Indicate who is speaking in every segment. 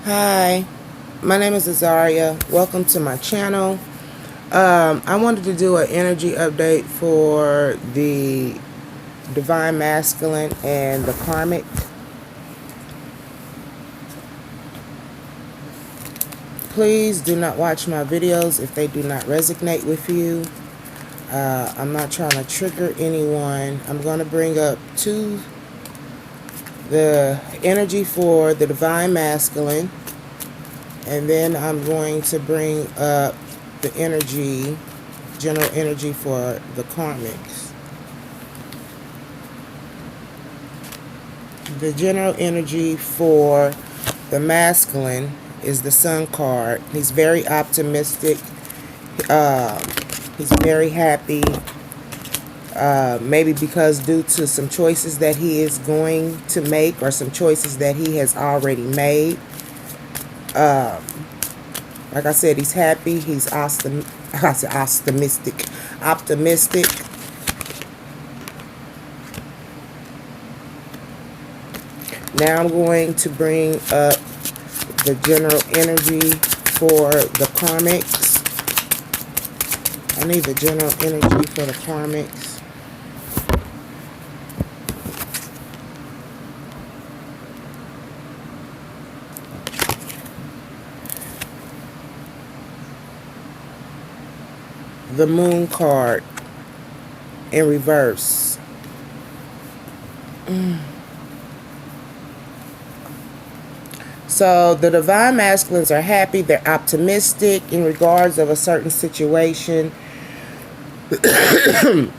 Speaker 1: Hi, my name is Azaria. Welcome to my channel. I wanted to do an energy update for the Divine Masculine and the Karmic. Please do not watch my videos if they do not resonate with you. I'm not trying to trigger anyone. I'm going to bring up the energy for the Divine Masculine, and then I'm going to bring up the energy, general energy for the Karmics. The general energy for the masculine is the Sun card. He's very optimistic. He's very happy. Maybe because due to some choices that he is going to make, or some choices that he has already made. Like I said, he's happy. He's optimistic. Now I'm going to bring up the general energy for the Karmics. I need the general energy for the Karmics. The Moon card in reverse. So the Divine Masculines are happy. They're optimistic in regards of a certain situation. A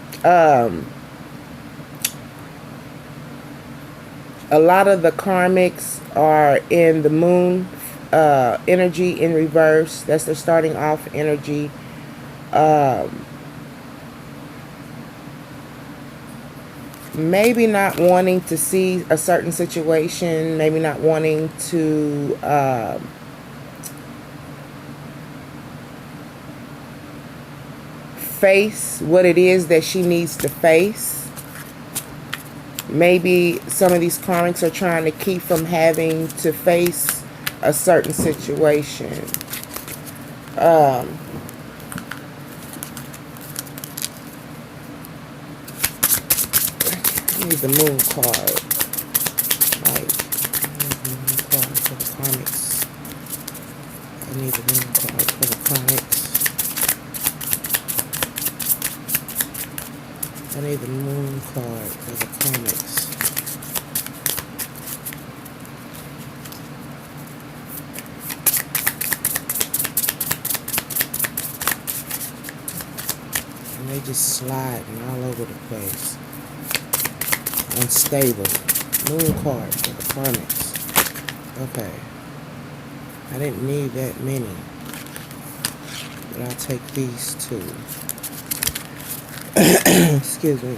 Speaker 1: lot of the Karmics are in the Moon energy in reverse. That's their starting off energy. Maybe not wanting to see a certain situation, maybe not wanting to face what it is that she needs to face. Maybe some of these Karmics are trying to keep from having to face a certain situation. I need the Moon card. Right. I need the Moon card for the Karmics. I need the Moon card for the Karmics. I need the Moon card for the Karmics. And they just sliding all over the place. Unstable. Moon card for the Karmics. Okay. I didn't need that many, but I'll take these two. Excuse me.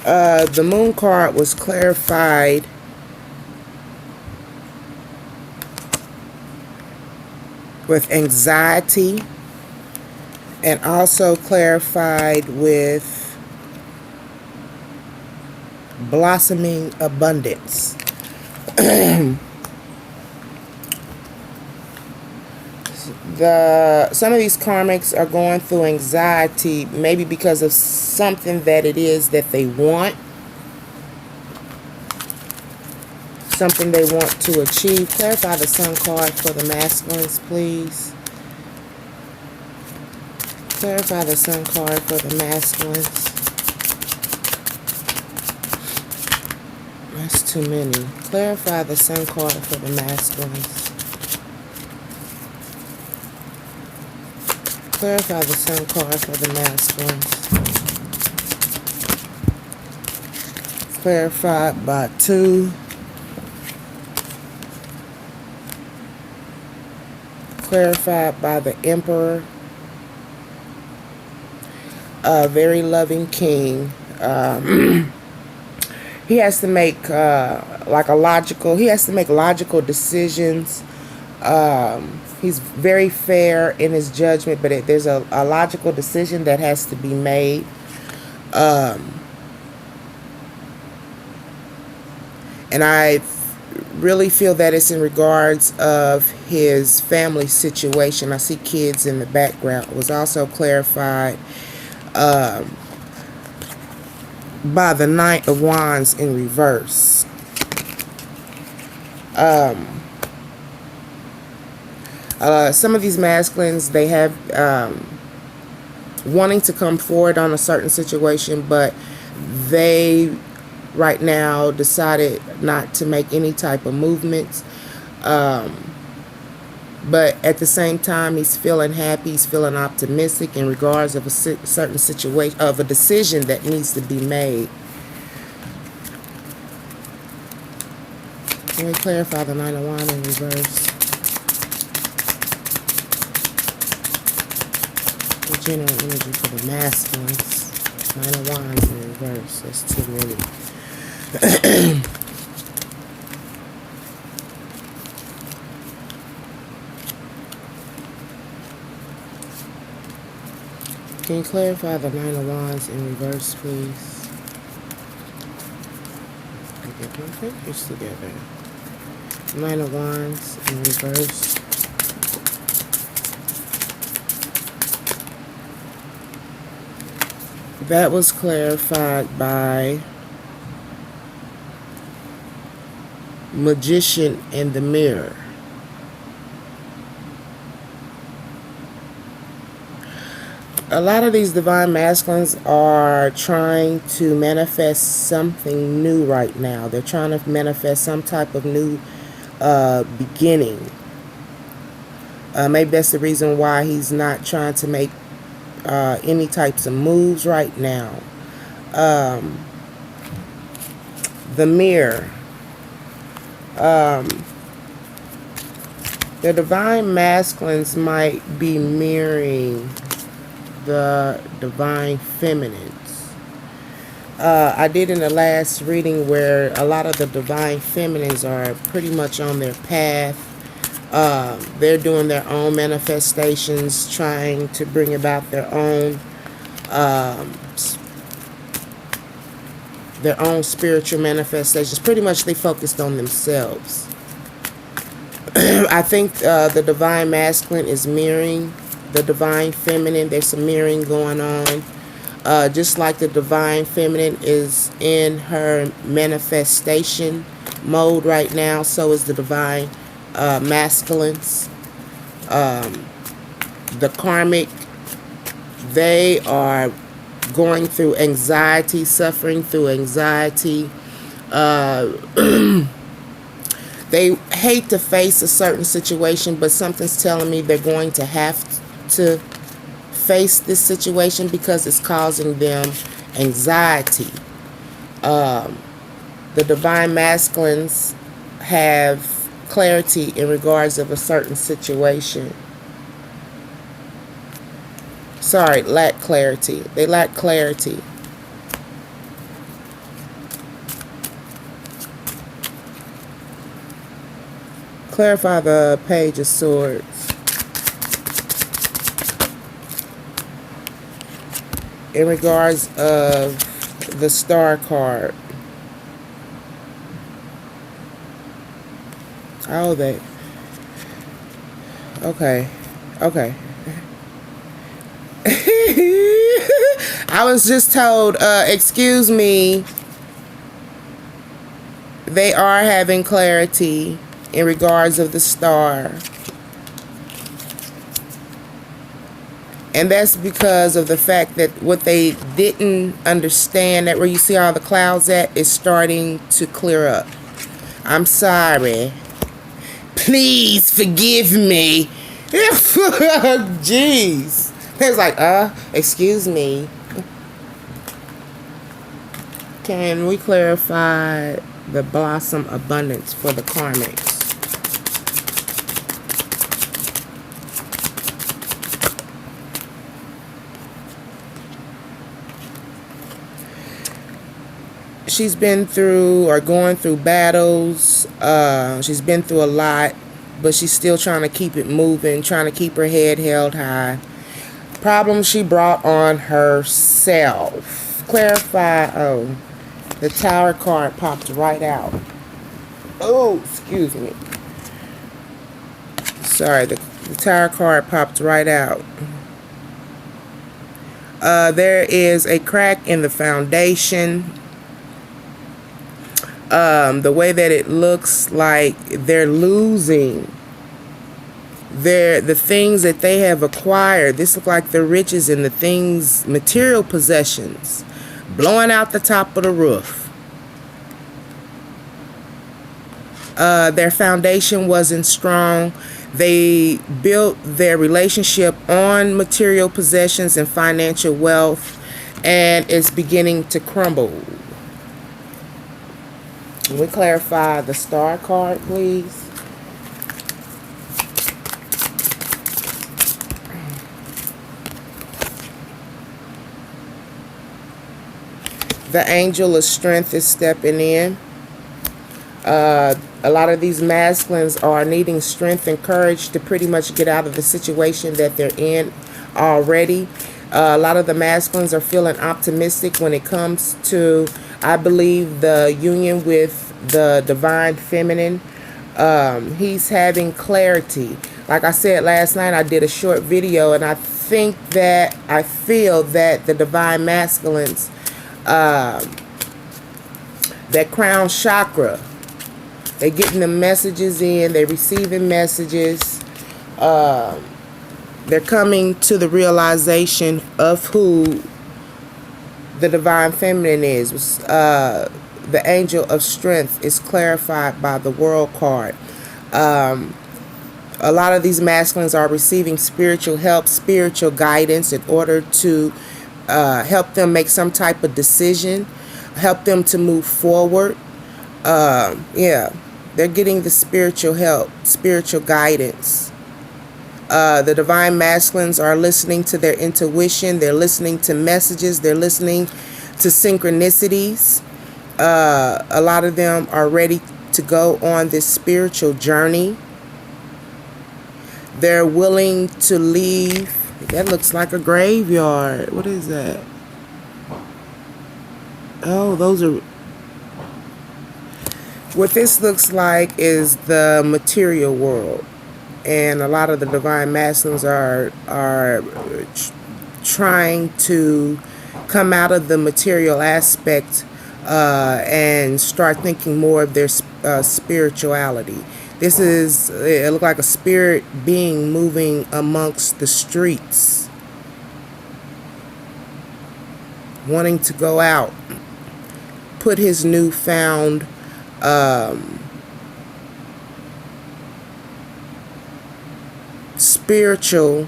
Speaker 1: The Moon card was clarified with anxiety, and also clarified with blossoming abundance. Some of these Karmics are going through anxiety, maybe because of something that it is that they want, something they want to achieve. Clarify the Sun card for the masculines, please. Clarify the Sun card for the masculines. That's too many. Clarify the Sun card for the masculines. Clarify the Sun card for the masculines. Clarified by 2. Clarified by the Emperor. A very loving king. He has to make he has to make logical decisions. He's very fair in his judgment, but there's a logical decision that has to be made. And I really feel that it's in regards of his family situation. I see kids in the background. It was also clarified by the Knight of Wands in reverse. Some of these masculines, they have wanting to come forward on a certain situation, but they right now decided not to make any type of movements. But at the same time, he's feeling happy, he's feeling optimistic in regards of a certain situation, of a decision that needs to be made. Can we clarify the Nine of Wands in reverse? The general energy for the masculines. Nine of Wands in reverse. That's too many. Can you clarify the Nine of Wands in reverse, please? Get my fingers together. Nine of Wands in reverse. That was clarified by Magician in the Mirror. A lot of these divine masculines are trying to manifest something new right now. They're trying to manifest some type of new beginning. Maybe that's the reason why he's not trying to make any types of moves right now. The Mirror. The divine masculines might be mirroring the divine feminines. I did in the last reading where a lot of the divine feminines are pretty much on their path. They're doing their own manifestations, trying to bring about their own spiritual manifestations. Pretty much they focused on themselves. I think the divine masculine is mirroring the divine feminine. There's some mirroring going on. Just like the divine feminine is in her manifestation mode right now, so is the divine masculines. The karmic, they are going through anxiety, suffering through anxiety. They hate to face a certain situation, but something's telling me they're going to have to face this situation because it's causing them anxiety. The divine masculines have clarity in regards of a certain situation. Sorry, lack clarity. They lack clarity. Clarify the Page of Swords. In regards of the Star card. Oh, they. Okay. Okay. I was just told, excuse me, they are having clarity in regards of the Star. And that's because of the fact that what they didn't understand, that where you see all the clouds at, is starting to clear up. I'm sorry. Please forgive me. Jeez. It's like, excuse me. Can we clarify the blossom abundance for the karmics? She's been through or going through battles. She's been through a lot, but she's still trying to keep it moving, trying to keep her head held high. Problems she brought on herself. Clarify. Oh, the Tower card popped right out. Oh, excuse me. Sorry, the Tower card popped right out. There is a crack in the foundation. The way that it looks like they're losing the things that they have acquired. This looks like the riches and the things, material possessions, blowing out the top of the roof. Their foundation wasn't strong. They built their relationship on material possessions and financial wealth, and it's beginning to crumble. Can we clarify the star card, please? The angel of strength is stepping in. A lot of these masculines are needing strength and courage to pretty much get out of the situation that they're in already. A lot of the masculines are feeling optimistic when it comes to, I believe, the union with the divine feminine. He's having clarity. Like I said last night, I did a short video, and I feel that the divine masculines, that crown chakra, they're getting the messages in, they're receiving messages, they're coming to the realization of who the divine feminine is. The angel of strength is clarified by the world card. A lot of these masculines are receiving spiritual help, spiritual guidance in order to help them make some type of decision, help them to move forward. They're getting the spiritual help, spiritual guidance. The divine masculines are listening to their intuition. They're listening to messages. They're listening to synchronicities. A lot of them are ready to go on this spiritual journey. They're willing to leave. That looks like a graveyard. What is that? Oh, those are... What this looks like is the material world. And a lot of the divine masculines are trying to come out of the material aspect and start thinking more of their spirituality. This is, it looks like a spirit being moving amongst the streets, wanting to go out, put his newfound spiritual,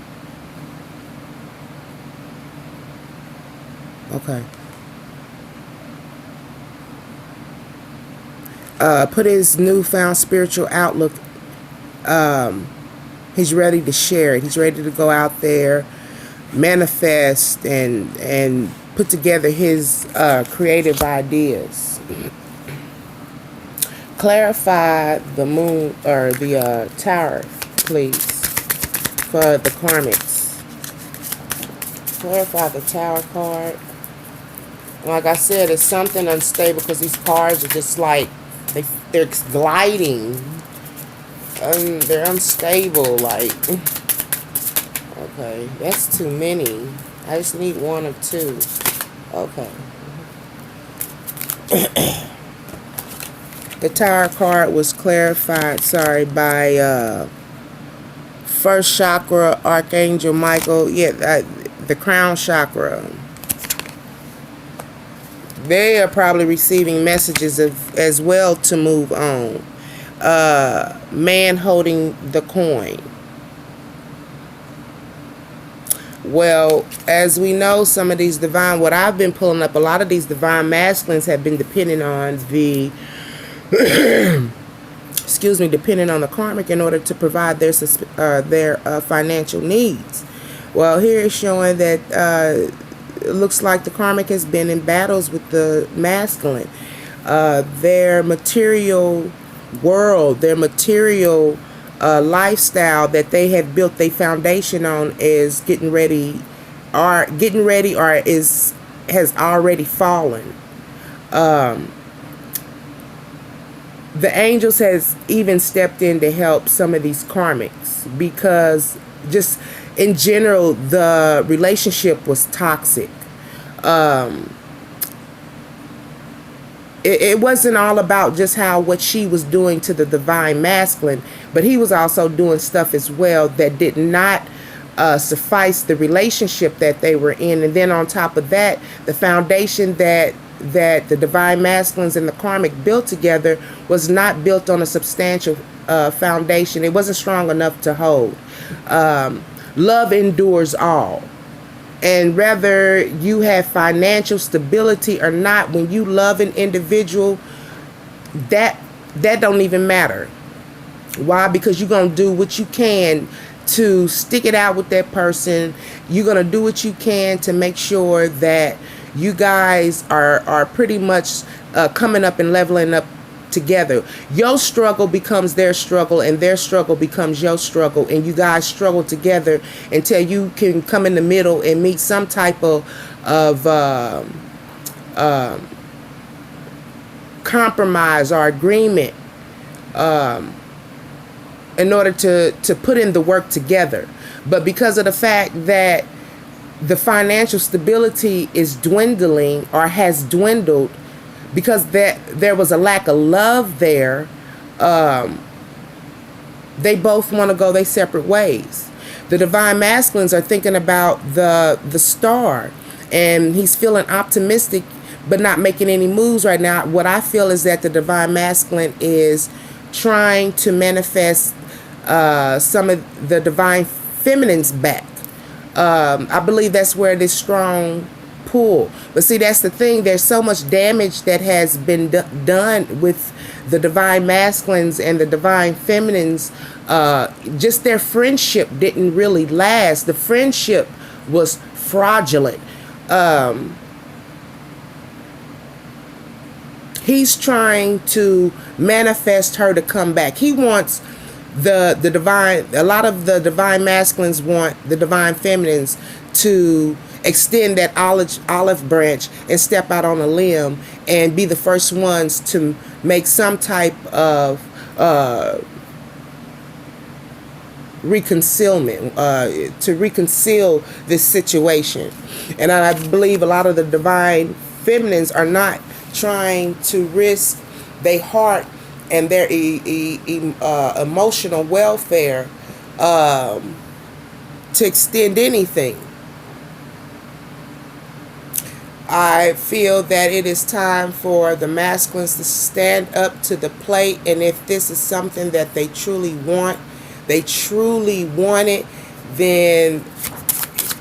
Speaker 1: put his newfound spiritual outlook, he's ready to share it. He's ready to go out there, manifest, and put together his creative ideas. Clarify the moon, or the tower, please, for the karmics. Clarify the tower card. Like I said, it's something unstable because these cards are just like, they're gliding. They're unstable, like. Okay, that's too many. I just need one or two. Okay. The Tower card was clarified, by first chakra, Archangel Michael. Yeah, the crown chakra. They are probably receiving messages as well to move on. Man holding the coin. Well, as we know, some of these divine, what I've been pulling up, a lot of these divine masculines have been depending on the, depending on the karmic in order to provide their financial needs. Well, here it's showing that it looks like the karmic has been in battles with the masculine. Their material world, their material lifestyle that they have built their foundation on is has already fallen. The angels has even stepped in to help some of these karmics, because just in general the relationship was toxic. It wasn't all about just how what she was doing to the divine masculine, but he was also doing stuff as well that did not suffice the relationship that they were in. And then on top of that, the foundation that the divine masculines and the karmic built together was not built on a substantial foundation. It wasn't strong enough to hold. Love endures all. And whether you have financial stability or not, when you love an individual, that don't even matter. Why? Because you're going to do what you can to stick it out with that person. You're going to do what you can to make sure that you guys are pretty much coming up and leveling up together. Your struggle becomes their struggle, and their struggle becomes your struggle, and you guys struggle together until you can come in the middle and meet some type of compromise or agreement in order to put in the work together. But because of the fact that the financial stability is dwindling or has dwindled, because there was a lack of love there, they both want to go their separate ways. The divine masculines are thinking about the star, and he's feeling optimistic but not making any moves right now. What I feel is that the divine masculine is trying to manifest some of the divine feminines back. I believe that's where this strong pull. But see, that's the thing. There's so much damage that has been done with the divine masculines and the divine feminines. Just their friendship didn't really last. The friendship was fraudulent. He's trying to manifest her to come back. He wants the divine, a lot of the divine masculines want the divine feminines to extend that olive branch and step out on a limb and be the first ones to make some type of reconciliation, to reconcile this situation. And I believe a lot of the divine feminines are not trying to risk their heart and their emotional welfare to extend anything. I feel that it is time for the masculines to stand up to the plate, and if this is something that they truly want it, then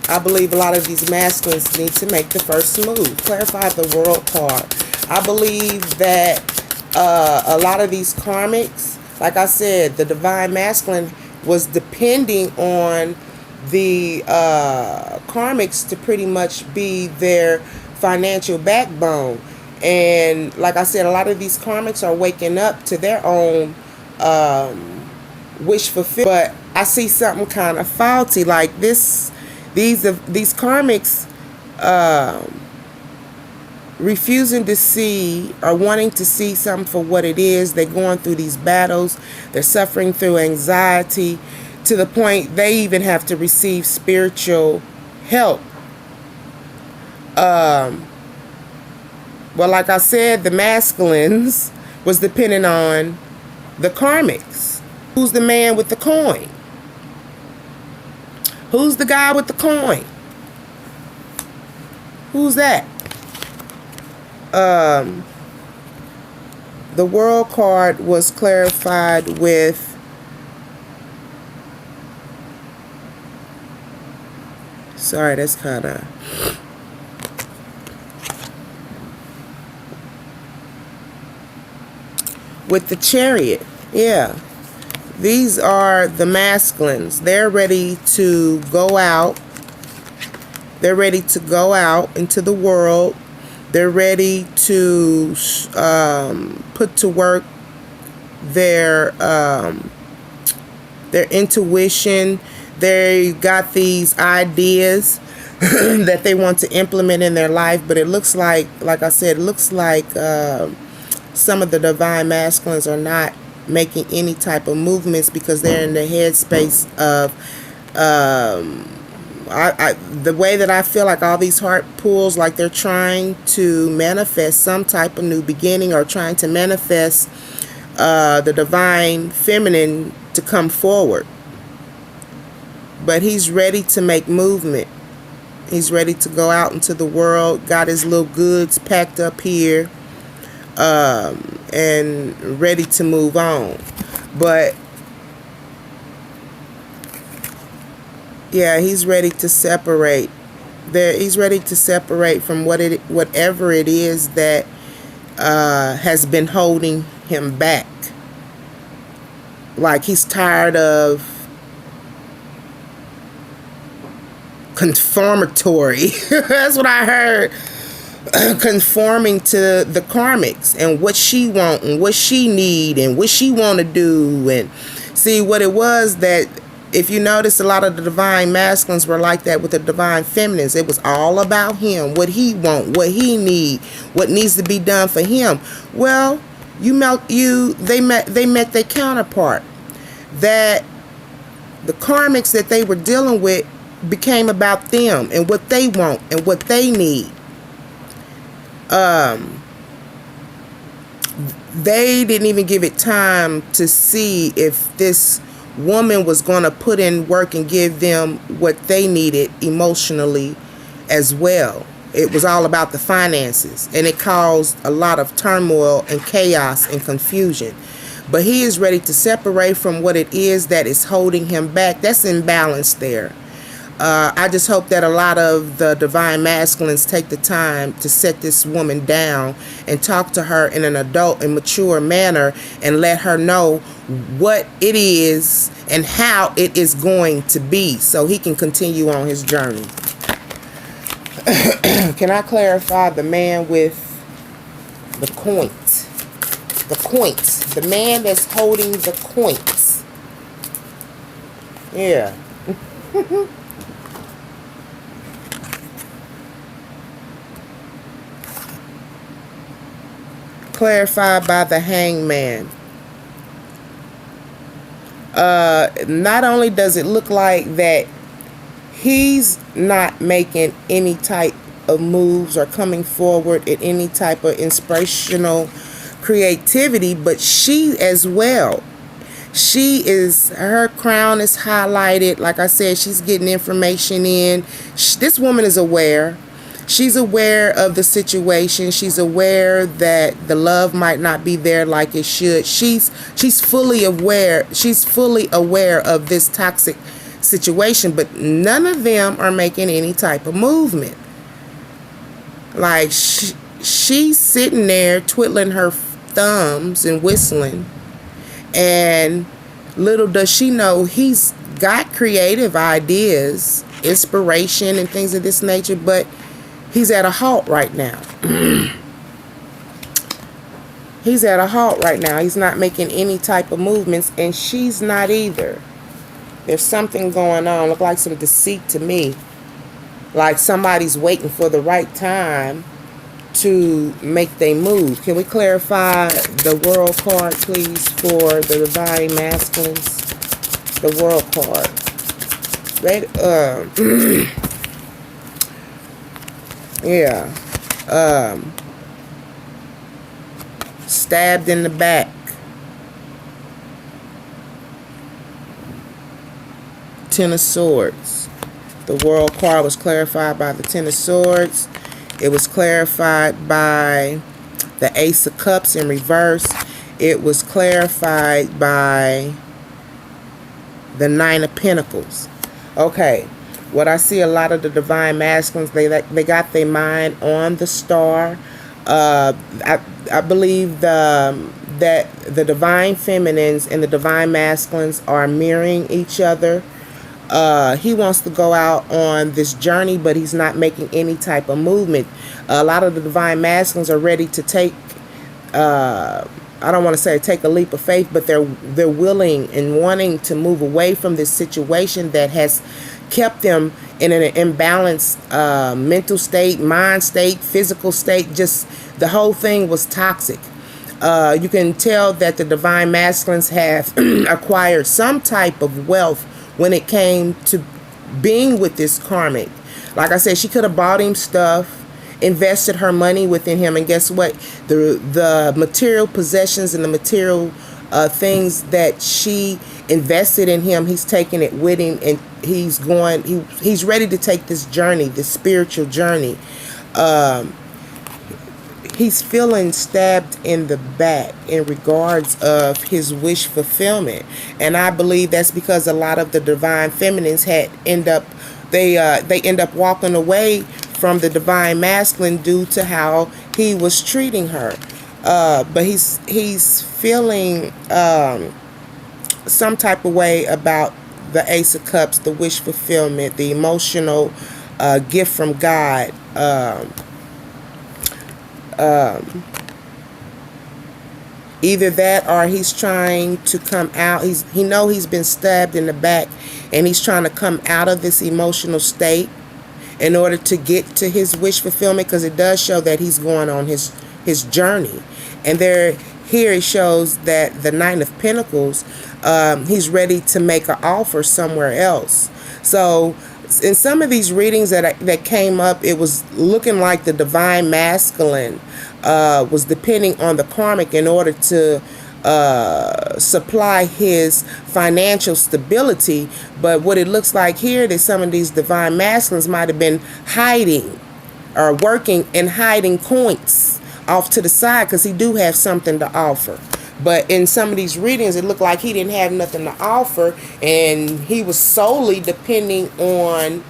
Speaker 1: I believe a lot of these masculines need to make the first move. Clarify the world card. I believe that a lot of these karmics, like I said, the divine masculine was depending on the karmics to pretty much be their financial backbone. And like I said, a lot of these karmics are waking up to their own wish fulfillment. But I see something kind of faulty, like these karmics refusing to see or wanting to see something for what it is. They're going through these battles. They're suffering through anxiety to the point they even have to receive spiritual help. Well, like I said, the masculines was depending on the karmics. Who's the man with the coin? Who's the guy with the coin? Who's that? The world card was clarified with that's kind of with the Chariot. Yeah, these are the masculines. They're ready to go out. They're ready to go out into the world. They're ready to put to work their intuition. They got these ideas that they want to implement in their life, but it looks like I said, it looks like some of the divine masculines are not making any type of movements because they're in the headspace of the way that I feel like all these heart pulls, like they're trying to manifest some type of new beginning, or trying to manifest the divine feminine to come forward. But he's ready to make movement. He's ready to go out into the world, got his little goods packed up here, and ready to move on. But yeah, he's ready to separate. He's ready to separate from whatever it is that has been holding him back. Like he's tired of conformatory. That's what I heard. Conforming to the karmics and what she want and what she need and what she want to do. And see what it was, that if you notice, a lot of the divine masculines were like that with the divine feminines. It was all about him, what he want, what he need, what needs to be done for him. Well, they met their counterpart. That the karmics that they were dealing with became about them and what they want and what they need. They didn't even give it time to see if this woman was going to put in work and give them what they needed emotionally as well. It was all about the finances, and it caused a lot of turmoil and chaos and confusion. But he is ready to separate from what it is that is holding him back. That's imbalance there. I just hope that a lot of the divine masculines take the time to set this woman down and talk to her in an adult and mature manner and let her know what it is and how it is going to be, so he can continue on his journey. Can I clarify the man with the coins? The coins. The man that's holding the coins. Yeah. Clarified by the hangman. Not only does it look like that he's not making any type of moves or coming forward in any type of inspirational creativity, but she as well. Her crown is highlighted. Like I said, she's getting information in. This woman is aware. She's aware of the situation. She's aware that the love might not be there like it should. She's fully aware. She's fully aware of this toxic situation, but none of them are making any type of movement. Like she's sitting there twiddling her thumbs and whistling, and little does she know he's got creative ideas, inspiration, and things of this nature, but he's at a halt right now. He's at a halt right now. He's not making any type of movements, and she's not either. There's something going on. Look like some deceit to me. Like somebody's waiting for the right time to make their move. Can we clarify the world card, please, for the divine masculines? The world card. Yeah. Stabbed in the back. Ten of Swords. The world card was clarified by the Ten of Swords. It was clarified by the Ace of Cups in reverse. It was clarified by the Nine of Pentacles. Okay. What I see, a lot of the divine masculines, they got their mind on the star. I believe that the divine feminines and the divine masculines are mirroring each other. He wants to go out on this journey, but he's not making any type of movement. A lot of the divine masculines are ready to take, I don't want to say take a leap of faith, but they're willing and wanting to move away from this situation that has kept them in an imbalanced mental state, mind state, physical state. Just the whole thing was toxic. You can tell that the divine masculines have acquired some type of wealth when it came to being with this karmic. Like I said, she could have bought him stuff, invested her money within him, and guess what? The material possessions and the material things that she invested in him, he's taking it with him, and he's ready to take this journey, this spiritual journey. He's feeling stabbed in the back in regards of his wish fulfillment, and I believe that's because a lot of the divine feminines end up walking away from the divine masculine due to how he was treating her. But he's feeling some type of way about the Ace of Cups, the wish fulfillment, the emotional gift from God. Either that, or he's trying to come out. He's been stabbed in the back, and he's trying to come out of this emotional state in order to get to his wish fulfillment, because it does show that he's going on his journey. And here it shows that the Knight of Pentacles, he's ready to make an offer somewhere else. So in some of these readings that came up, it was looking like the divine masculine was depending on the karmic in order to supply his financial stability. But what it looks like here, that some of these divine masculines might have been hiding or working and hiding points off to the side, because he do have something to offer. But in some of these readings, it looked like he didn't have nothing to offer, and he was solely depending on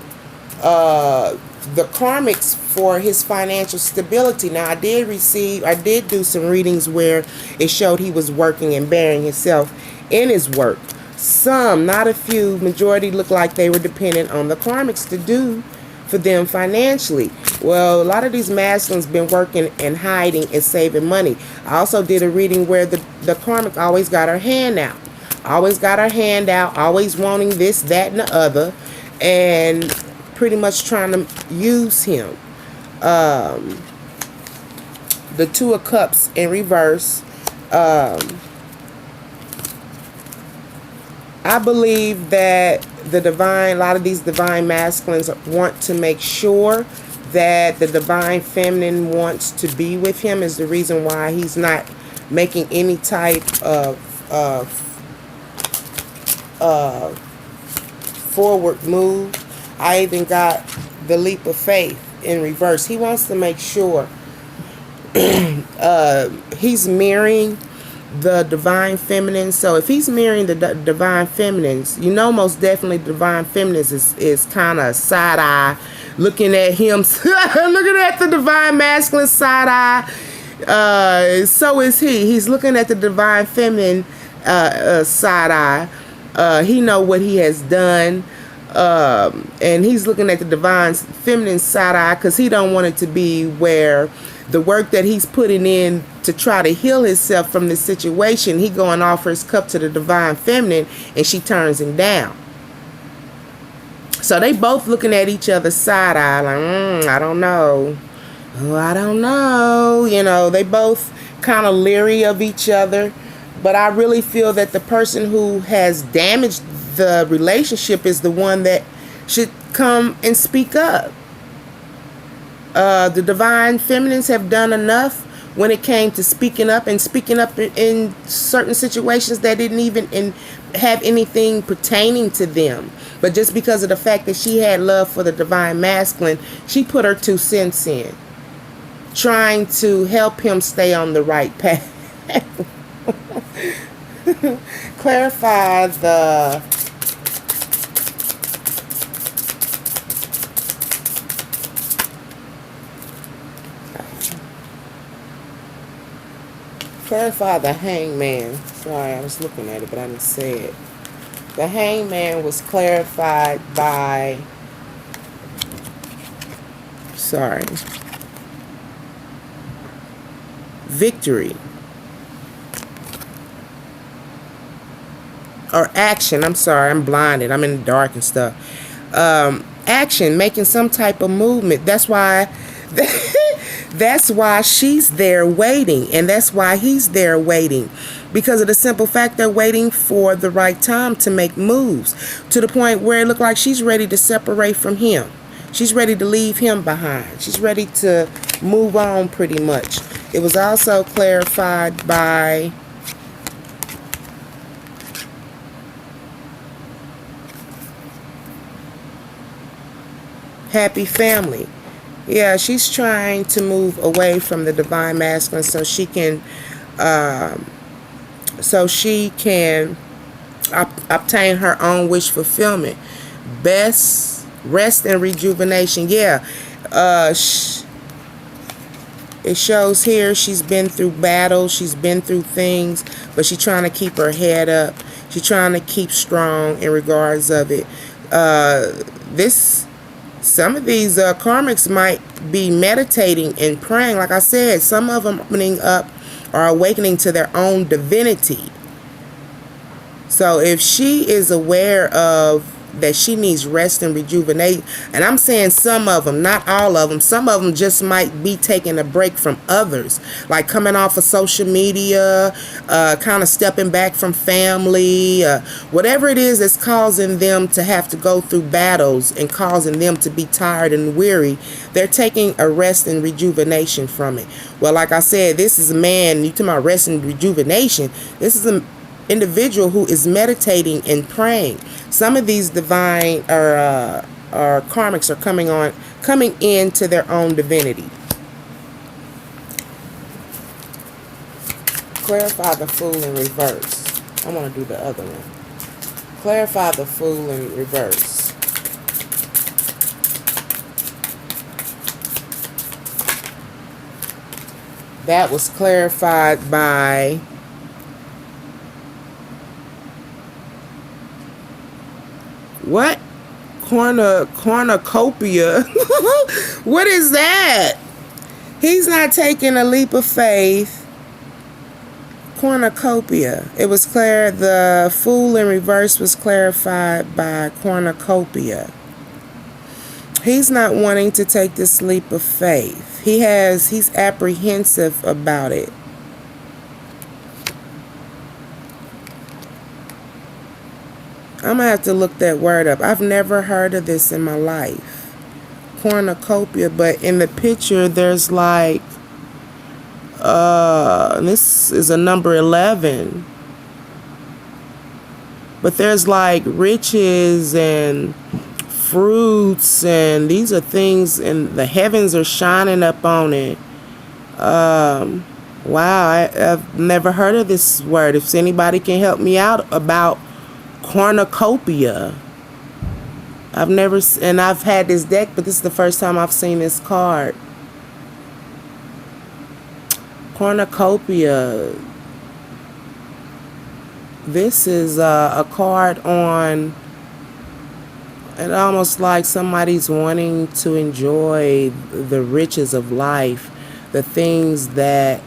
Speaker 1: the karmics for his financial stability. Now, I did do some readings where it showed he was working and bearing himself in his work. Some, not a few, majority looked like they were dependent on the karmics to do for them financially. Well, a lot of these masculines been working and hiding and saving money. I also did a reading where the karmic always got her hand out. Always got her hand out, always wanting this, that, and the other, and pretty much trying to use him. The Two of Cups in reverse. I believe that a lot of these divine masculines want to make sure that the divine feminine wants to be with him, is the reason why he's not making any type of forward move. I even got the leap of faith in reverse. He wants to make sure he's mirroring the divine feminine. So if he's mirroring the divine feminines, most definitely divine feminines is kind of side eye looking at him, looking at the divine masculine side eye. So is he. He's looking at the divine feminine side eye. He know what he has done. And he's looking at the divine feminine side eye, because he don't want it to be where the work that he's putting in to try to heal himself from this situation, he go and offer his cup to the divine feminine, and she turns him down. So they both looking at each other side eye like, I don't know. Oh, I don't know. They both kind of leery of each other. But I really feel that the person who has damaged the relationship is the one that should come and speak up. The divine feminines have done enough when it came to speaking up in certain situations that didn't even have anything pertaining to them. But just because of the fact that she had love for the divine masculine, she put her 2 cents in, trying to help him stay on the right path. Clarify the hangman. Sorry, I was looking at it, but I didn't say it. The hangman was clarified by, victory. Or action. I'm sorry, I'm blinded. I'm in the dark and stuff. Action, making some type of movement. That's why That's why she's there waiting, and that's why he's there waiting, because of the simple fact they're waiting for the right time to make moves, to the point where it looked like she's ready to separate from him. She's ready to leave him behind. She's ready to move on pretty much. It was also clarified by happy family. Yeah, she's trying to move away from the divine masculine so she can obtain her own wish fulfillment. Best rest and rejuvenation. Yeah, it shows here she's been through battles, she's been through things, but she's trying to keep her head up. She's trying to keep strong in regards of it. Some of these karmics might be meditating and praying. Like I said, some of them opening up or awakening to their own divinity. So if she is aware of that she needs rest and rejuvenate, and I'm saying some of them, not all of them, some of them just might be taking a break from others, like coming off of social media, kind of stepping back from family, whatever it is that's causing them to have to go through battles and causing them to be tired and weary. They're taking a rest and rejuvenation from it. Well, like I said, this is a man, you talking about rest and rejuvenation, this is an individual who is meditating and praying. Some of these divine or karmics are coming into their own divinity. Clarify the Fool in reverse. I want to do the other one. Clarify the Fool in reverse. That was clarified by what? Cornucopia. What is that? He's not taking a leap of faith. Cornucopia. It was clear. The Fool in reverse was clarified by cornucopia. He's not wanting to take this leap of faith. He's apprehensive about it. I'm going to have to look that word up. I've never heard of this in my life. Cornucopia. But in the picture, there's like, this is a number 11. But there's like riches and fruits, and these are things, and the heavens are shining up on it. Wow, I've never heard of this word. If anybody can help me out about cornucopia. I've had this deck, but this is the first time I've seen this card. Cornucopia. This is a card on, and almost like somebody's wanting to enjoy the riches of life, the things that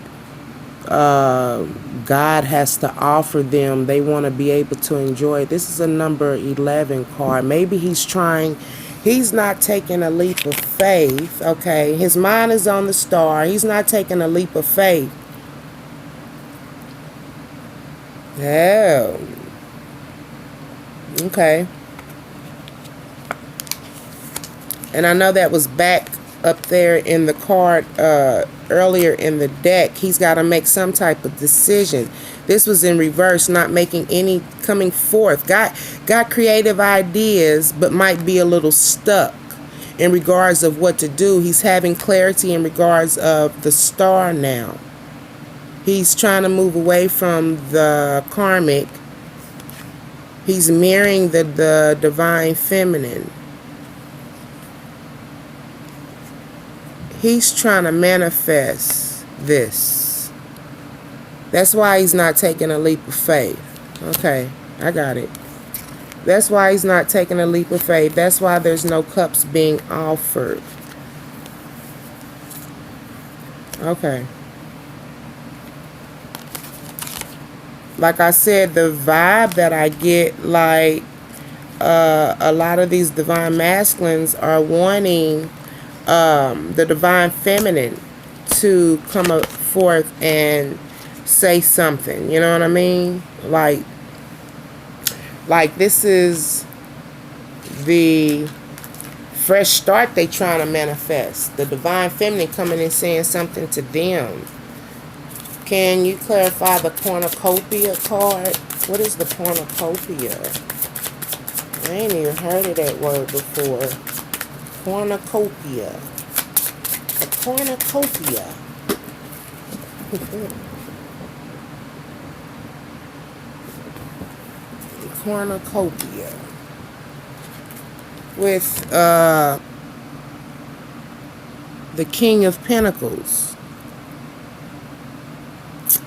Speaker 1: God has to offer them. They want to be able to enjoy it. This is a number 11 card. Maybe he's not taking a leap of faith. Okay, his mind is on the star. He's not taking a leap of faith. Yeah. Okay. And I know that was back up there in the card earlier in the deck. He's got to make some type of decision. This was in reverse, not making any coming forth. Got creative ideas, but might be a little stuck in regards of what to do. He's having clarity in regards of the star now. He's trying to move away from the karmic. He's mirroring the divine feminine. He's trying to manifest this. That's why he's not taking a leap of faith. Okay, I got it. That's why he's not taking a leap of faith. That's why there's no cups being offered. Okay. Like I said, the vibe that I get, like a lot of these divine masculines are wanting the divine feminine to come forth and say something. You know what I mean? Like this is the fresh start they trying to manifest. The divine feminine coming and saying something to them. Can you clarify the cornucopia card? What is the cornucopia? I ain't even heard of that word before. Cornucopia. A cornucopia. Cornucopia. With the King of Pentacles.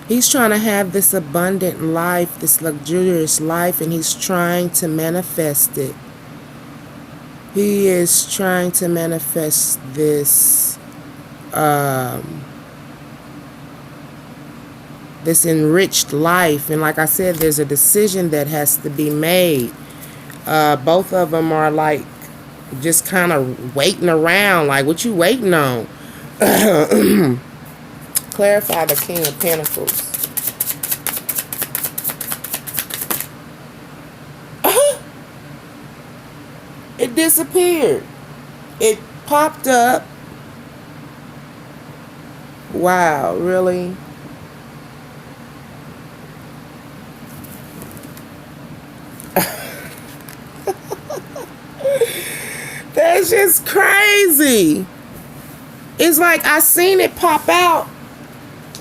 Speaker 1: He's trying to have this abundant life, this luxurious life, and he's trying to manifest it. He is trying to manifest this this enriched life. And like I said, there's a decision that has to be made. Both of them are like just kind of waiting around. Like, what you waiting on? Clarify the King of Pentacles. It disappeared. It popped up. Wow, really? That's just crazy. It's like I seen it pop out.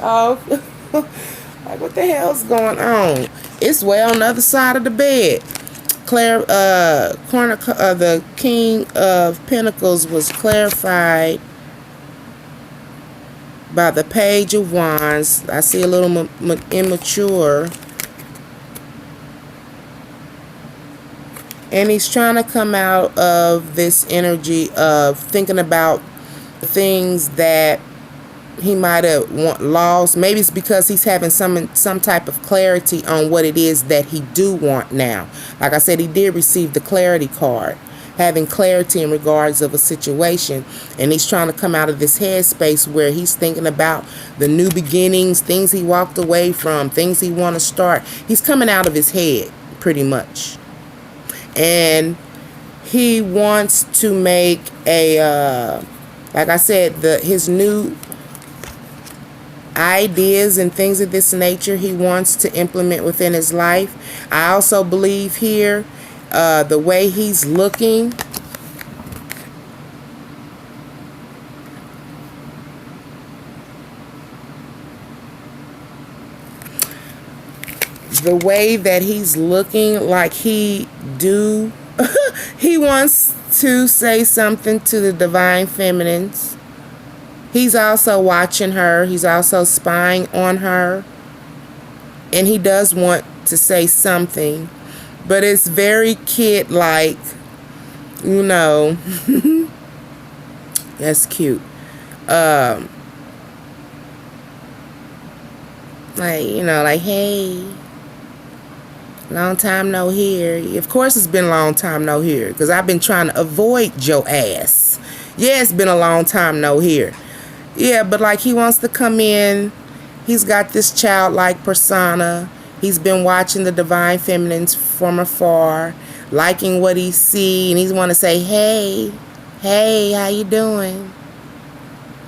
Speaker 1: Oh, like what the hell's going on? It's way on the other side of the bed. The King of Pentacles was clarified by the Page of Wands. I see a little immature. And he's trying to come out of this energy of thinking about the things that he might have lost. Maybe it's because he's having some type of clarity on what it is that he do want now. Like I said, he did receive the clarity card, having clarity in regards of a situation, and he's trying to come out of this headspace where he's thinking about the new beginnings, things he walked away from, things he want to start. He's coming out of his head pretty much, and he wants to make a like I said, his new ideas and things of this nature he wants to implement within his life. I also believe here the way he's looking, the way that he's looking, like he wants to say something to the divine feminines. He's also watching her. He's also spying on her. And he does want to say something. But it's very kid-like. You know. That's cute. Like, you know, like, hey. Long time no hear. Of course it's been a long time no hear. Because I've been trying to avoid your ass. Yeah, it's been a long time no hear. Yeah, but like he wants to come in. He's got this childlike persona. He's been watching the divine feminines from afar, liking what he see, and he's want to say, hey, how you doing?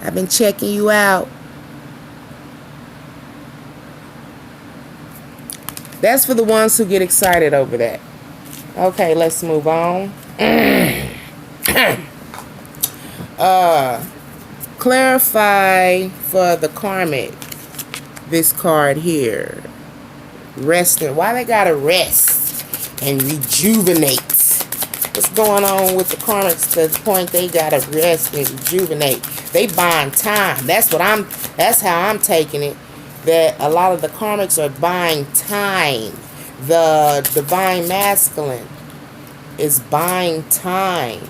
Speaker 1: I've been checking you out. That's for the ones who get excited over that. Okay, let's move on. Clarify for the Karmic, this card here. Resting. Why they gotta rest and rejuvenate? What's going on with the Karmics to the point they gotta rest and rejuvenate? They buying time. That's how I'm taking it. That a lot of the Karmics are buying time. The divine masculine is buying time.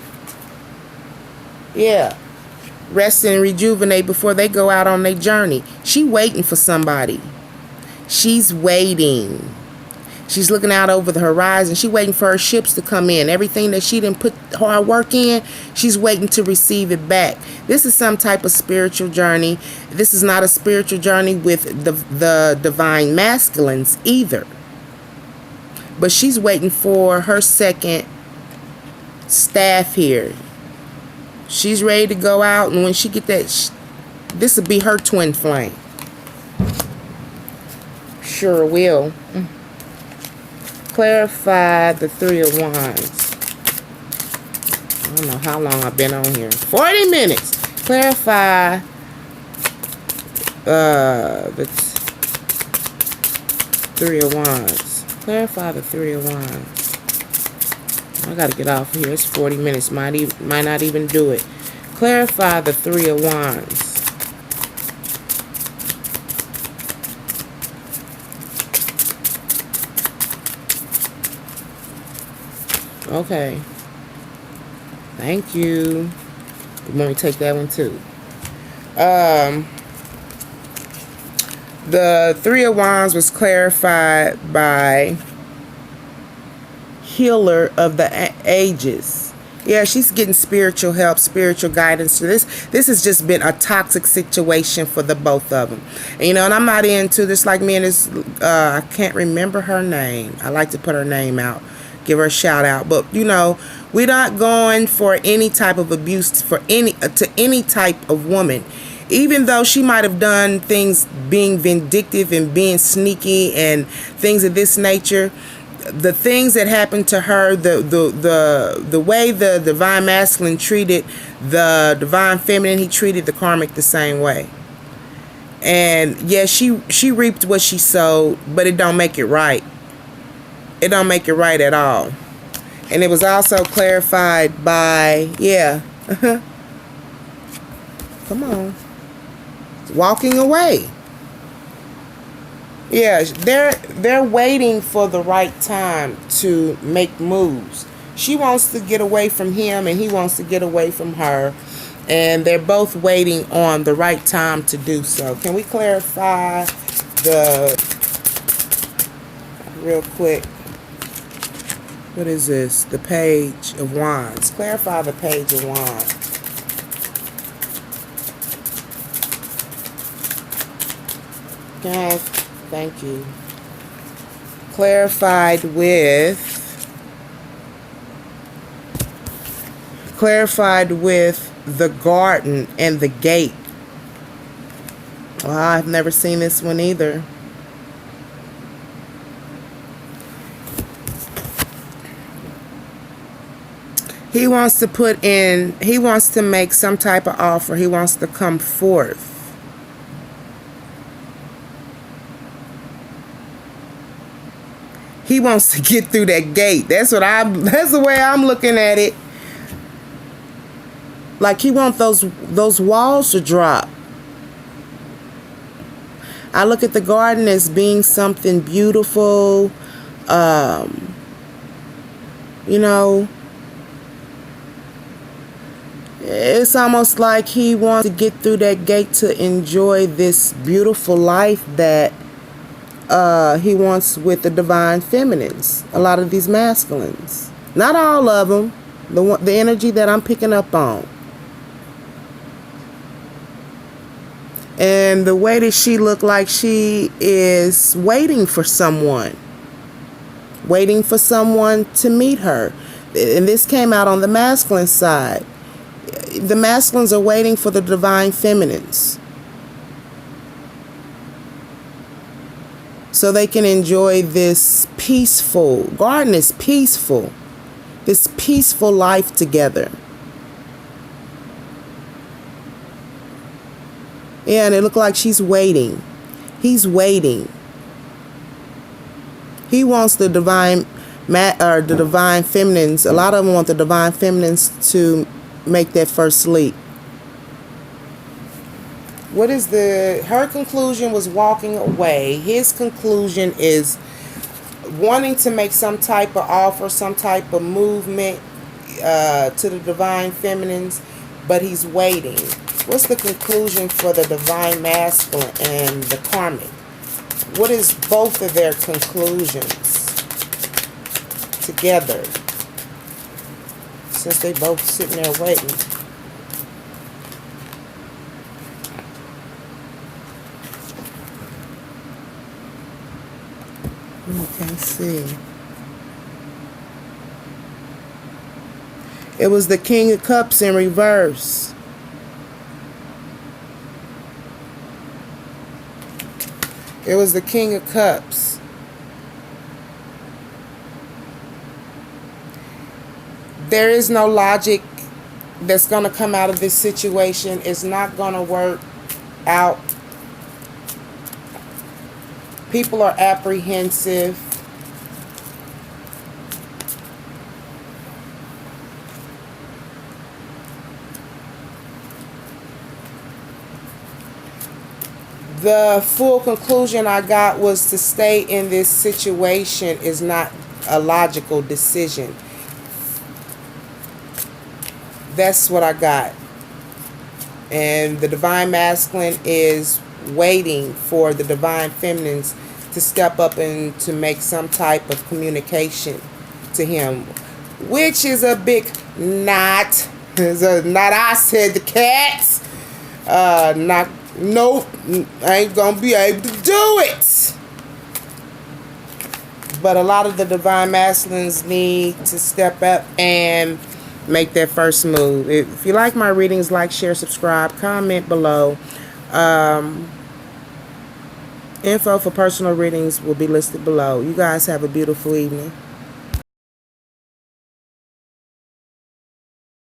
Speaker 1: Yeah. Rest and rejuvenate before they go out on their journey. She waiting for somebody. She's waiting. She's looking out over the horizon. She's waiting for her ships to come in. Everything that she didn't put hard work in, she's waiting to receive it back. This is some type of spiritual journey. This is not a spiritual journey with the divine masculines either. But she's waiting for her second staff here. She's ready to go out, and when she get that, this will be her twin flame. Sure will. Clarify the Three of Wands. I don't know how long I've been on here. 40 minutes. Clarify the Three of Wands. Clarify the Three of Wands. I gotta get off here. It's 40 minutes. Might not even do it. Clarify the Three of Wands. Okay. Thank you. Let me take that one too. The Three of Wands was clarified by Healer of the Ages. Yeah, she's getting spiritual help, spiritual guidance to this. This has just been a toxic situation for the both of them. And, and I'm not into this, like me and this, I can't remember her name. I like to put her name out. Give her a shout out. But, we're not going for any type of abuse to any type of woman. Even though she might have done things being vindictive and being sneaky and things of this nature, the things that happened to her, the way the divine masculine treated the divine feminine, he treated the karmic the same way. And yeah, she reaped what she sowed, but it don't make it right. It don't make it right at all. And it was also clarified by, come on, walking away. Yeah, they're waiting for the right time to make moves. She wants to get away from him, and he wants to get away from her. And they're both waiting on the right time to do so. Can we clarify real quick? What is this? The Page of Wands. Clarify the Page of Wands. Okay, thank you. Clarified with the garden and the gate. Well, I've never seen this one either. He wants to make some type of offer. He wants to come forth. He wants to get through that gate. That's the way I'm looking at it. Like he wants those walls to drop. I look at the garden as being something beautiful. It's almost like he wants to get through that gate to enjoy this beautiful life that he wants with the divine feminines. A lot of these masculines. Not all of them. The energy that I'm picking up on. And the way that she looked like she is waiting for someone. Waiting for someone to meet her. And this came out on the masculine side. The masculines are waiting for the divine feminines. So they can enjoy this peaceful, garden is peaceful. This peaceful life together. Yeah, and it looked like she's waiting. He's waiting. He wants the divine feminines. A lot of them want the divine feminines to make that first leap. What is her conclusion was walking away. His conclusion is wanting to make some type of offer, some type of movement to the divine feminines, but he's waiting. What's the conclusion for the divine masculine and the karmic? What is both of their conclusions? together, since they both sitting there waiting. Okay, see. It was the King of Cups in reverse. It was the King of Cups. There is no logic that's going to come out of this situation. It's not going to work out. People are apprehensive. The full conclusion I got was to stay in this situation is not a logical decision. That's what I got. And the divine masculine is waiting for the divine feminines to step up and to make some type of communication to him, which is a big not. Not I said the cats. Not. Nope, I ain't gonna be able to do it. But a lot of the divine masculines need to step up and make their first move. If you like my readings, like, share, subscribe, comment below. Info for personal readings will be listed below. You guys have a beautiful evening.